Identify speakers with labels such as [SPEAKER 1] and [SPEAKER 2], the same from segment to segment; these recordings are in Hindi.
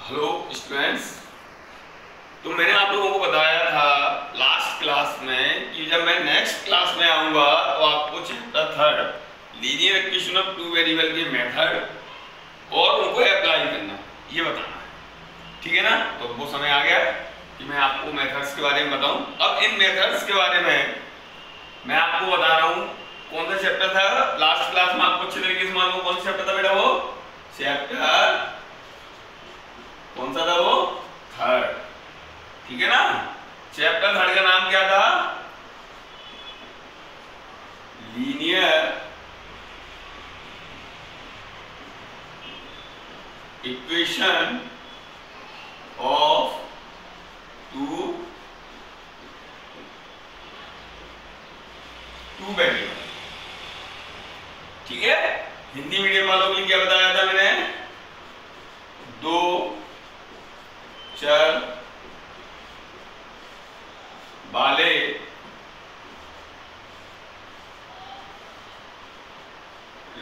[SPEAKER 1] Hello students. तो मैंने आप लोगों को बताया था लास्ट क्लास में कि जब मैं नेक्स्ट क्लास में आऊंगा तो आपको chapter third linear equation of two variable के मेथड और उनको अप्लाई करना, ये बताना है। ठीक है ना? तो वो समय आ गया कि मैं आपको मेथड्स के बारे में बताऊं। अब इन मेथड्स के बारे में मैं आपको बता रहा हूं कौन सा चैप्टर था। लास्ट क्लास में आपको अच्छे तरीके से मालूम कौन सा चैप्टर था बेटा, वो चैप्टर कौन सा था? वो थर्ड। ठीक है ना? चैप्टर थर्ड का नाम क्या था? Linear equation of two variable. ठीक है? हिंदी मीडियम वालों के लिए क्या बताया था मैंने? दो चर वाले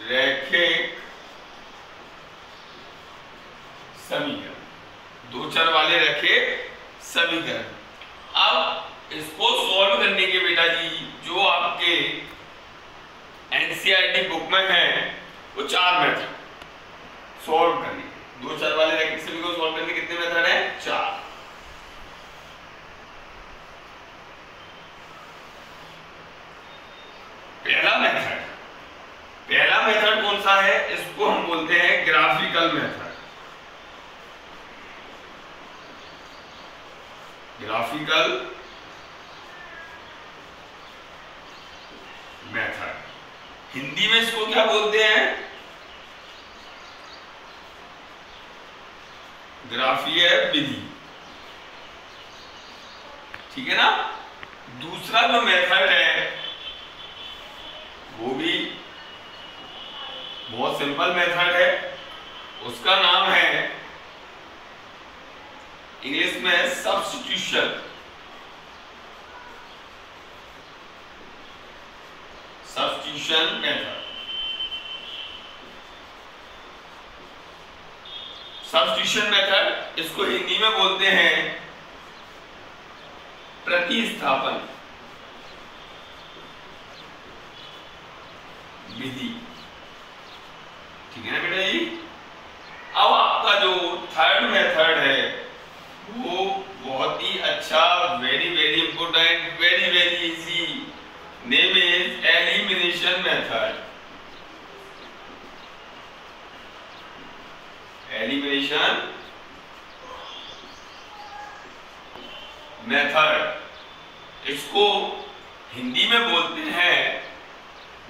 [SPEAKER 1] रैखिक समीकरण, दो चर वाले रैखिक समीकरण। अब इसको सॉल्व करने के बेटा जी जो आपके एनसीईआरटी बुक में है वो चार मेथड सॉल्व करने के। दो चर वाले रैखिक समीकरण को सॉल्व करने के कितने मेथड हैं? चार। पहला मेथड कौन सा है? इसको हम बोलते हैं graphical method. Graphical method Hindi में इसको क्या बोलते हैं? ग्राफीय विधि। ठीक है ना? दूसरा जो मेथड है वो भी बहुत सिंपल मेथड है, उसका नाम है इंग्लिश में substitution. Substitution method. Substitution method इसको हिंदी में बोलते हैं प्रतिस्थापन विधि। ठीक है ना बेटा जी? अब आपका जो थर्ड मेथड है वो बहुत ही अच्छा, very very important, very very easy. Name is elimination method. Elimination method इसको हिंदी में बोलते हैं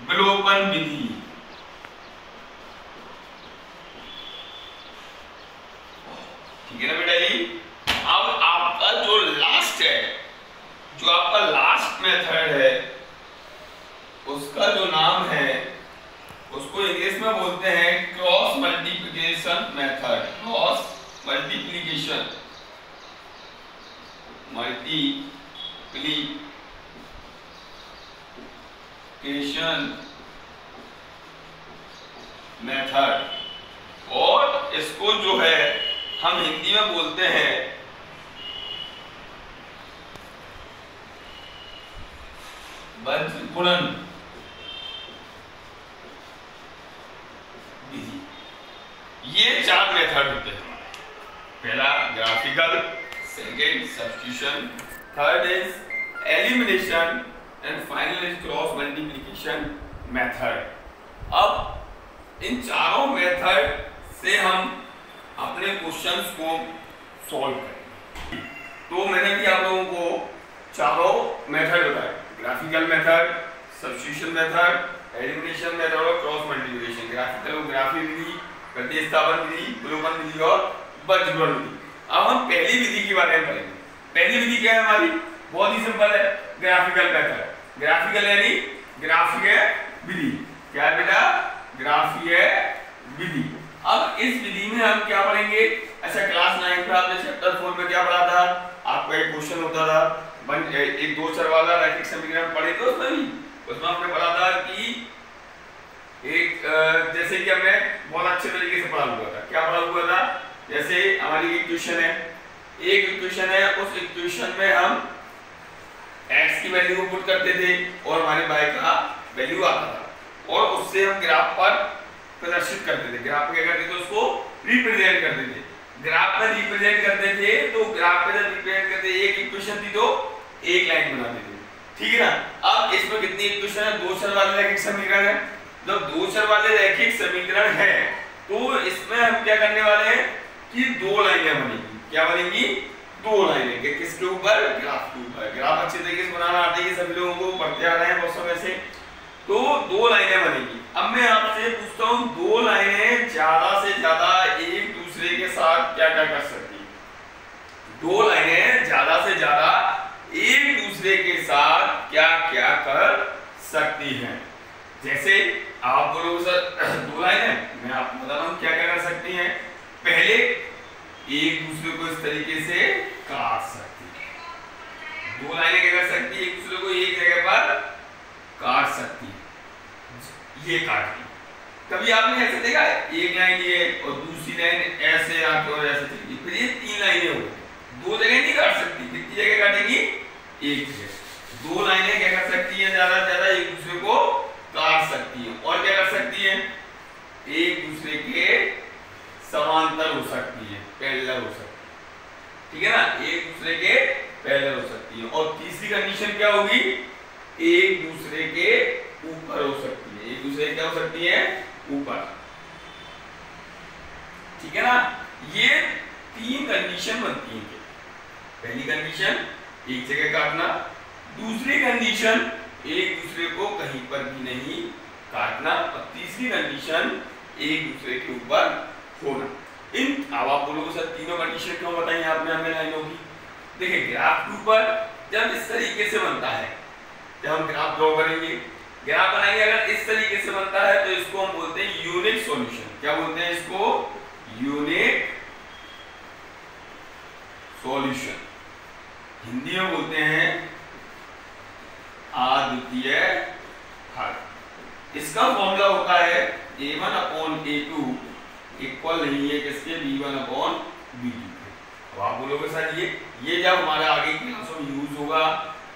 [SPEAKER 1] विलोपन विधि। ठीक है ना बेटा जी? अब आपका जो लास्ट है, जो आपका लास्ट मेथड है उसका जो नाम है उसको इंग्लिश में बोलते हैं cross multiplication method. Cross multiplication method. और इसको जो है हम हिंदी में बोलते हैं वज्रगुणन विधि। ये चार मेथड होते हैं हमारे। पहला graphical, second substitution, third is elimination and final is cross multiplication method. अब इन चारों मेथड से हम अपने क्वेश्चंस को सॉल्व करें। तो मैंने भी आप लोगों को चारों मेथड बताए, graphical method, substitution method, elimination method और क्रॉस मल्टीप्लिकेशन। ग्राफिकल ग्राफी विधि, प्रतिस्थापन विधि, विलोपन विधि और वज्रगुणन विधि। अब हम पहली विधि के बारे में पढ़ेंगे। पहली विधि क्या है हमारी? बहुत ही सिंपल है, ग्राफिकल मेथड। ग्राफिकल यानी ग्राफीय विधि। क्या है बेटा? ग्राफीय विधि। अब इस विधि में हम क्या पढ़ेंगे? अच्छा, क्लास 9 में आपने चैप्टर 4 में क्या पढ़ा था? आपका एक क्वेश्चन होता था एक दो चर वाला रैखिक समीकरण पढ़े थे उसमें हमने पढ़ा था कि एक जैसे कि हमने बहुत अच्छे तरीके से पढ़ा हुआ था। क्या पढ़ा हुआ था? जैसे हमारी इक्वेशन है, एक इक्वेशन है, उस इक्वेशन में हम x की वैल्यू को पुट करते थे और हमारे y का वैल्यू आता था और उससे हम ग्राफ पर प्रदर्शित करते थे। ग्राफ पे क्या करते थे, उसको रिप्रेजेंट करते थे। ग्राफ में रिप्रेजेंट करते थे तो ग्राफ पे जब रिप्रेजेंट करते एक इक्वेशन थी तो एक लाइन बनाते थे, ठीक है ना। अब इसमें कितनी इक्वेशन है, दो चर वाले रैखिक समीकरण है। जब दो चर वाले रैखिक समीकरण है तो इसमें हम क्या करने वाले हैं कि दो लाइनें बनेंगी। क्या बनेंगी, दो लाइनें। किसके ऊपर, ग्राफ के ऊपर। ग्राफ अच्छे तरीके से बनाना आता है, सभी लोगों को पढ़ते आ रहे हैं बहुत समय से। तो दो लाइनें बनेगी। अब मैं आपसे पूछता हूं, दो लाइनें ज्यादा से ज्यादा एक दूसरे के साथ क्या क्या कर सकती हैं। दो लाइनें ज्यादा से ज्यादा एक दूसरे के साथ क्या क्या कर सकती हैं। जैसे आप बोलोगे सर दो लाइनें, मैं आपको बता रहा हूं क्या क्या कर सकती हैं। पहले एक दूसरे को इस तरीके से काट सकती है। दो लाइनें क्या कर सकती है, एक दूसरे को एक जगह पर काट सकती है। ये काट दी। कभी आपने ऐसे देखा है, एक लाइन ये और दूसरी लाइन ऐसे आके और ऐसे चलेगी, फिर ये तीन लाइनें हो गई। दो जगह नहीं काट सकती, कितनी जगह काटेगी, एक जगह। दो लाइनें क्या कर सकती है, ज्यादा से ज्यादा एक दूसरे को काट सकती है। और क्या कर सकती है, एक दूसरे के समांतर हो सकती है, पैरेलल हो सकती है, ठीक है ना। एक दूसरे के पैरेलल हो सकती है। और तीसरी कंडीशन क्या होगी, एक दूसरे के ऊपर हो सकती है। एक दूसरे क्या हो सकती है, ऊपर, ठीक है ना। ये तीन कंडीशन बनती है। पहली कंडीशन एक जगह काटना, दूसरी कंडीशन एक दूसरे को कहीं पर भी नहीं काटना, और तीसरी कंडीशन एक दूसरे के ऊपर होना। इन अब आप बोलोगे सर तीनों कंडीशन क्यों बताई आपने हमें लाइनों की। देखिए ग्राफ के ऊपर जब इस तरीके से बनता है, जब हम ग्राफ ड्रॉ करेंगे, ग्राफ बनाएंगे, अगर इस तरीके से बनता है तो इसको हम बोलते हैं यूनिक सॉल्यूशन। क्या बोलते हैं इसको, यूनिक सॉल्यूशन। हिंदी में बोलते हैं अद्वितीय हल। इसका फॉर्मूला होता है a1/a2 इक्वल नहीं है किसके, b1/b2। अब आप बोलोगे सर ये जब हमारा आगे क्लासों में यूज होगा,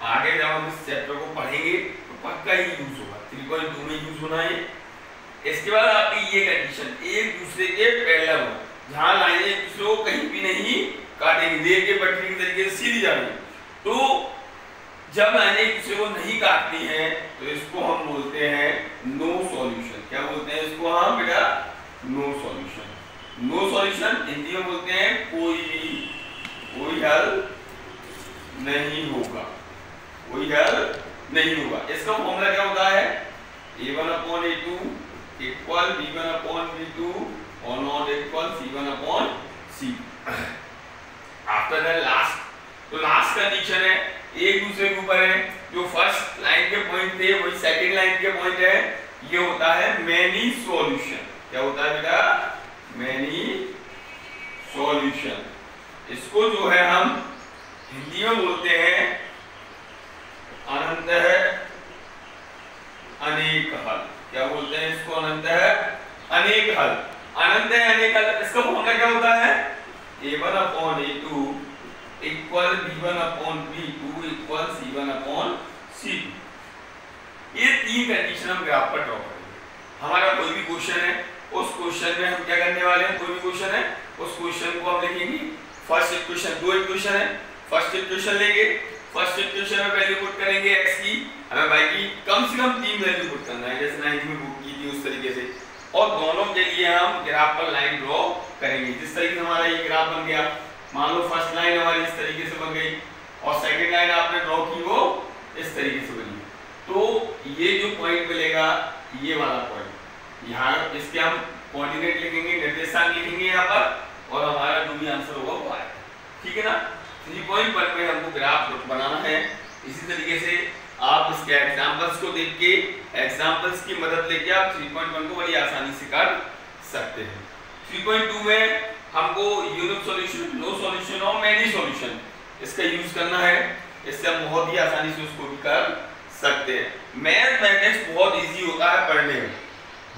[SPEAKER 1] आगे जब हम इस चैप्टर को पढ़ेंगे तो पक्का ही यूज होगा, 3.2 में यूज होना है। इसके बाद आपकी ये कंडीशन एक दूसरे के पैरेलल हो, जहां लाइनें एक दूसरे को कहीं भी नहीं काटेंगी, रेल के पटरी के तरीके से सीधी जा रही है। तो जब लाइनें एक दूसरे को नहीं काटती हैं तो इसको हम बोलते हैं नो सॉल्यूशन। क्या बोलते हैं इसको हम बेटा, no solution. No solution Hindi में बोलते हैं कोई हल नहीं होगा, कोई हल नहीं होगा। इसका फॉर्मूला क्या होता है, a1/a2 इक्वल b1/b2 और not equal c1/c। After that last, तो लास्ट कंडीशन है एक दूसरे के ऊपर है। जो फर्स्ट लाइन के पॉइंट थे वही सेकंड लाइन के पॉइंट है। ये होता है मैनी सॉल्यूशन। क्या होता है बेटा, मैनी सॉल्यूशन। इसको जो है हम हिंदी में बोलते हैं अनंत अनेक हल। क्या बोलते हैं इसको, अनंत अनेक हल। अनंत अनेक हल, इसका फॉर्मूला क्या होता है, a1/a2 equal b1/b2 equal c1/c2। ये तीन कंडीशन हम ग्राफ पर ड्रॉ करेंगे। हमारा कोई भी क्वेश्चन है, उस क्वेश्चन में हम क्या करने वाले हैं, कोई भी क्वेश्चन है उस क्वेश्चन को हम लिखेंगे। फर्स्ट इक्वेशन, दो इक्वेशन है, फर्स्ट इक्वेशन लेंगे, फर्स्ट इक्वेशन में वैल्यू पुट करेंगे x की, हमें y की कम से कम 3 वैल्यू पुट करना है, जैसे 9th में बुक की थी उस तरीके से। और दोनों के लिए हम ग्राफ पर लाइन ड्रॉ करेंगे। जिस तरीके से हमारा ये ग्राफ बन गया, मान लो फर्स्ट लाइन हमारी इस तरीके से बन गई और सेकंड लाइन आपने ड्रॉ की वो इस तरीके से बनी, तो ये जो पॉइंट मिलेगा ये वाला पॉइंट, यहाँ इसके हम कोऑर्डिनेट लिखेंगे, निर्देशांक लिखेंगे यहाँ पर, और हमारा जो भी आंसर होगा वो आएगा, ठीक है ना। 3.1 में हमको ग्राफ बनाना है। इसी तरीके से आप इसके एग्जांपल्स को देख के, एग्जांपल्स की मदद लेके आप 3.1 को बड़ी आसानी से कर सकते हैं। 3.2 में हमको यूनिक सॉल्यूशन, नो सॉल्यूशन और मैनी सॉल्यूशन इसका यूज करना है। इससे हम बहुत ही आसानी से उसको भी कर सकते हैं। मैथमेटिक्स बहुत इजी होता है पढ़ने में,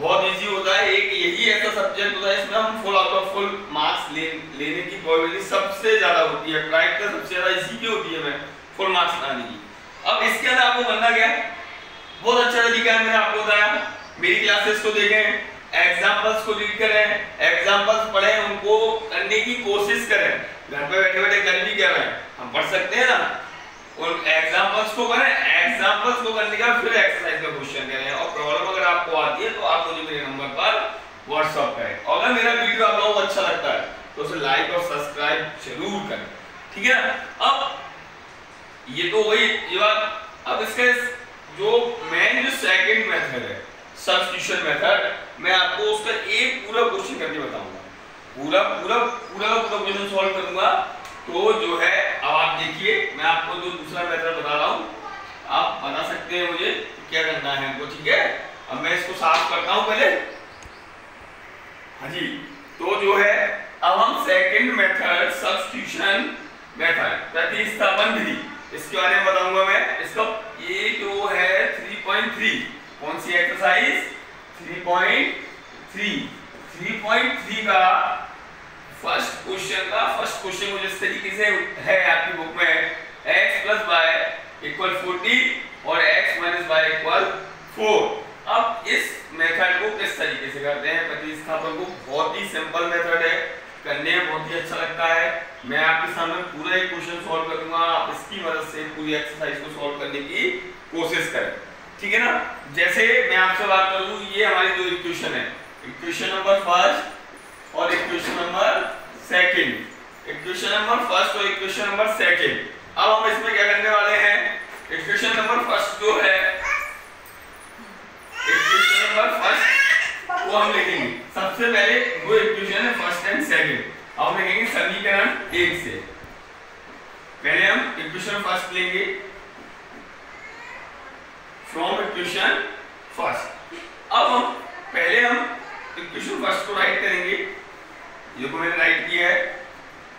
[SPEAKER 1] बहुत इजी होता है। एक यही ऐसा सब्जेक्ट होता है इसमें हम full out of full marks लेने की प्रोबेबिलिटी सबसे ज्यादा होती है। प्राइवेट का सबसे ज्यादा इसी की होती है, मैं फुल मार्क्स लाने की। अब इसके अंदर आपको करना क्या है, बहुत अच्छा तरीका है, मैंने आपको बताया। मेरी क्लासेस को देखें, एग्जांपल्स को रीड करें, एग्जांपल्स पढ़ें, उनको करने की कोशिश करें। घर पे बैठे बैठे कर भी क्या रहे हैं, हम पढ़ सकते हैं ना, उन एग्जांपल्स को करें, एग्जांपल्स को करने का फिर एक्सरसाइज का क्वेश्चन करें। और प्रॉब्लम अगर आपको आती है तो आप मुझे मेरे नंबर पर व्हाट्सएप करें। और अगर मेरा वीडियो आप लोगों को अच्छा लगता है तो उसे लाइक और सब्सक्राइब जरूर करें, ठीक है ना। अब ये तो वही ये बात। अब इसका जो मेन जो सेकंड मेथड है सब्स्टिट्यूशन मेथड, मैं आपको उसका एक पूरा क्वेश्चन करके बताऊंगा, पूरा क्वेश्चन सॉल्व करूंगा। तो जो है अब आप देखिए, मैं आपको जो दूसरा मेथड बता रहा हूं, आप बता सकते हैं मुझे क्या करना है हमको, ठीक है। अब मैं इसको साफ करता हूं पहले। हाँ जी, तो जो है अब हम सेकंड मेथड सब्स्टिट्यूशन मेथड प्रतिस्थापन विधि, इसके बारे में बताऊंगा मैं। इसका ये जो है 3.3, कौन सी एक्सरसाइज 3.3 का फर्स्ट क्वेश्चन कुछ इस तरीके से है आपकी बुक में, x + y = 40 और x - y = 4। अब इस मेथड को किस तरीके से करते हैं प्रतिस्थापन को, बहुत ही सिंपल मेथड है, करने में बहुत ही अच्छा लगता है। मैं आपके सामने पूरा एक क्वेश्चन सॉल्व करूंगा, आप इसकी मदद से पूरी एक्सरसाइज को सॉल्व करने की कोशिश करें, ठीक है ना। जैसे मैं आपसे बात करूं, ये हमारी दो इक्वेशन है, इक्वेशन नंबर फर्स्ट और equation number second, equation number first और इक्वेशन नंबर सेकंड। अब हम इसमें क्या करने वाले हैं, इक्वेशन नंबर फर्स्ट जो है, इक्वेशन नंबर फर्स्ट वो हम लिखेंगे सबसे पहले, वो इक्वेशन है फर्स्ट एंड सेकंड। अब हम लिखेंगे समीकरण 1 से। पहले हम इक्वेशन फर्स्ट लेंगे फ्रॉम इक्वेशन फर्स्ट। अब हम पहले इक्वेशन फर्स्ट को राइट करेंगे, ये को मैंने राइट किया है,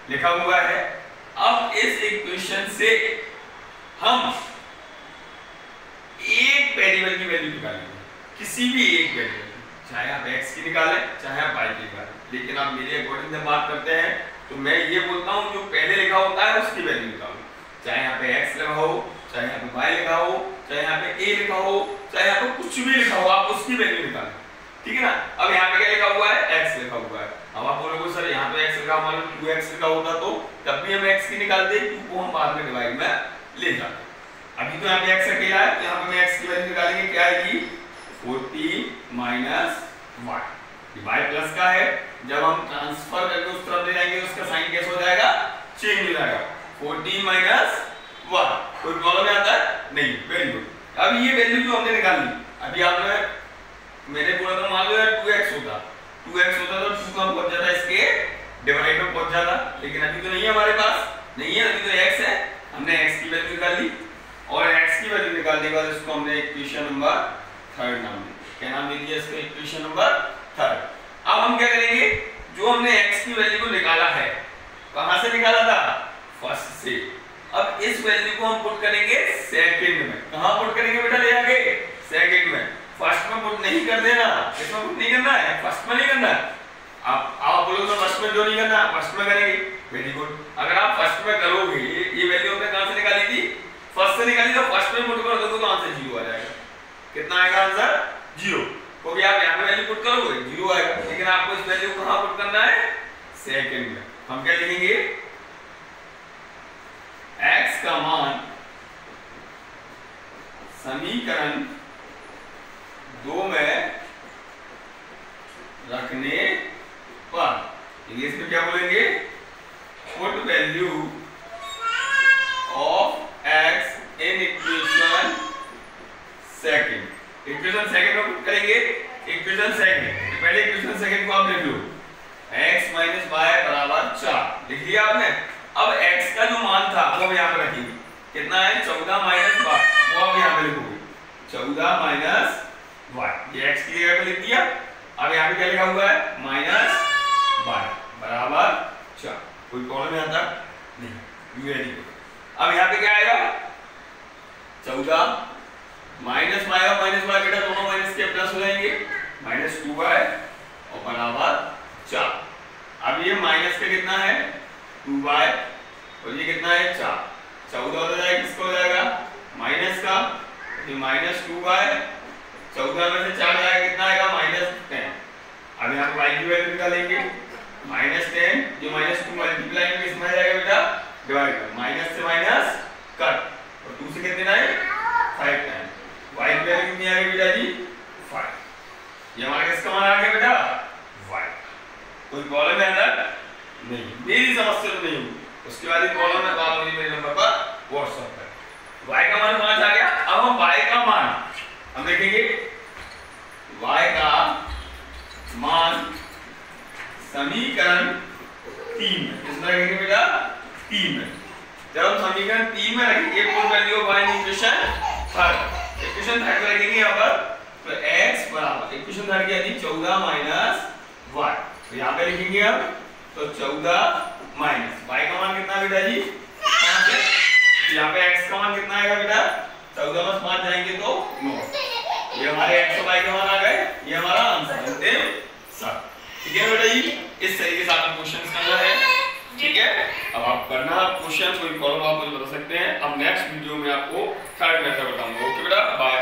[SPEAKER 1] लिखा हुआ है। अब इस इक्वेशन से हम एक वेरिएबल की वैल्यू निकालेंगे, किसी भी एक वेरिएबल, चाहे आप x की निकालें चाहे आप y की निकालें, लेकिन आप मेरे अकॉर्डिंग से बात करते हैं तो मैं ये बोलता हूं जो पहले लिखा होता है उसकी वैल्यू निकालो, चाहे यहाँ पे x लिखा हो, चाहे यहाँ पे y लिखा हो, चाहे यहाँ पे a लिखा हो, चाहे यहाँ पे कुछ भी लिखा हो, आप उसकी वैल्यू निकालें, ठीक है ना। अब यहाँ पे क्या लिखा हुआ है, x लिखा हुआ है। अब आप बोलोगे सर यहाँ पे x लिखा, मान लो 2x लिखा होता तो तब भी हम x की निकालते, q को हम बाद में डिवाइड में ले जाते। अभी तो यहाँ पे x अकेला है, तो यहाँ पे हम x की वैल्यू निकालेंगे, क्या आएगी 40 - y, y प्लस का है, जब हम ट्रांसफर करके उस तरफ ले जाएंगे उसका साइन कैसे हो जाएगा, चेंज हो जाएगा, 40 - y। कोई प्रॉब्लम आता है नहीं, वेरी गुड। अब ये वैल्यू जो हमने निकाली, अभी आपने मैंने बोला था मान लो यार 2x होता तो 2 कम पहुंच जाता, इसके डिवाइड में पहुंच जाता, लेकिन अभी तो नहीं है हमारे पास, नहीं है, अभी तो x है। हमने x की वैल्यू निकाल ली और x की वैल्यू निकालने के बाद इसको हमने इक्वेशन नंबर 3 नाम दिया। क्या नाम दे दिया इसको, इक्वेशन नंबर 3। अब हम क्या करेंगे, जो हमने x की वैल्यू को निकाला है, कहां से निकाला था, फर्स्ट से। अब इस वैल्यू को हम पुट करेंगे सेकंड में, कहां पुट करेंगे बेटा, ले आके सेकंड में। फर्स्ट में पुट नहीं कर देना, इसमें पुट नहीं करना है, फर्स्ट में नहीं करना है। आप बोलोगे तो फर्स्ट में जो नहीं करना, फर्स्ट में करेंगे, वेरी गुड। अगर आप फर्स्ट में करोगे, ये वैल्यू हमने कहां से निकाली थी, फर्स्ट से निकाली, तो फर्स्ट में पुट कर दोगे तो आंसर 0 आ जाएगा। कितना आएगा आंसर, 0, क्योंकि आप यहाँ पे वैल्यू पुट करोगे 0 आएगा, लेकिन आपको इस वैल्यू को कहां पुट करना है, सेकंड में। हम क्या लिखेंगे, x का मान समीकरण 2 में रखने पर, इंग्लिश में क्या बोलेंगे, put value of x in equation second. Equation second में पुट करेंगे, इक्वेशन सेकंड, पहले इक्वेशन सेकंड को आप लिख लो, x - y = 4, लिख लिया आपने। अब x का जो मान था वो हम यहाँ पे रखेंगे, कितना है 14 - y, वो आप यहाँ पे लिखोगे 14 - y, ये x की जगह पे लिख दिया। अब यहाँ पे क्या लिखा हुआ है, -y = 4, कोई प्रॉब्लम नहीं आता नहीं, वेरी गुड। अब यहाँ पे क्या आएगा, 14 - y और -y बेटा दोनों माइनस के प्लस हो जाएंगे, -2y और बराबर 4। अब ये माइनस का कितना है 2y और ये कितना है 4, 14 हो जाएगा, किसका हो जाएगा माइनस का, ये -2y 14 में से 4 जाएगा कितना आएगा -10। अब यहाँ पर y की वैल्यू निकालेंगे -10, जो -2 मल्टीप्लाई में किसमें आ जाएगा बेटा डिवाइड कर, माइनस से माइनस कट और 2 से कितने आए 5 टाइम, y की वैल्यू कितनी आ गई बेटा जी 5। ये हमारा किसका मान आ गया बेटा y। कोई प्रॉब्लम है अंदर नहीं, मेरी समस्या तो नहीं हुई, उसके बाद प्रॉब्लम है तो आप मुझे मेरे नंबर पर व्हाट्सएप करें। y का मान 5 आ गया। अब हम y का मान हम देखेंगे, y का मान समीकरण 3 में कितना रखेंगे बेटा 3 में। जब हम समीकरण 3 में रखेंगे कौन value of y in equation third, equation third में रखेंगे यहाँ पर, तो x बराबर इक्वेशन थर्ड क्या थी 14 माइनस y, तो यहाँ पे लिखेंगे अब, तो 14 माइनस y का मान कितना बेटा जी 5 है, तो यहाँ पे x का मान कितना आएगा बेटा 14 में 5 जाएंगे तो 9। ये हमारे x और y के मान आ गए, ये हमारा आंसर है सर। ठीक है बेटा जी, इस तरीके से आपको क्वेश्चंस करना है। ठीक है, अब आप करना क्वेश्चन, कोई प्रॉब्लम आप मुझे बता सकते हैं। अब नेक्स्ट वीडियो में आपको थर्ड मेथड बताऊंगा। ओके बेटा, बाय।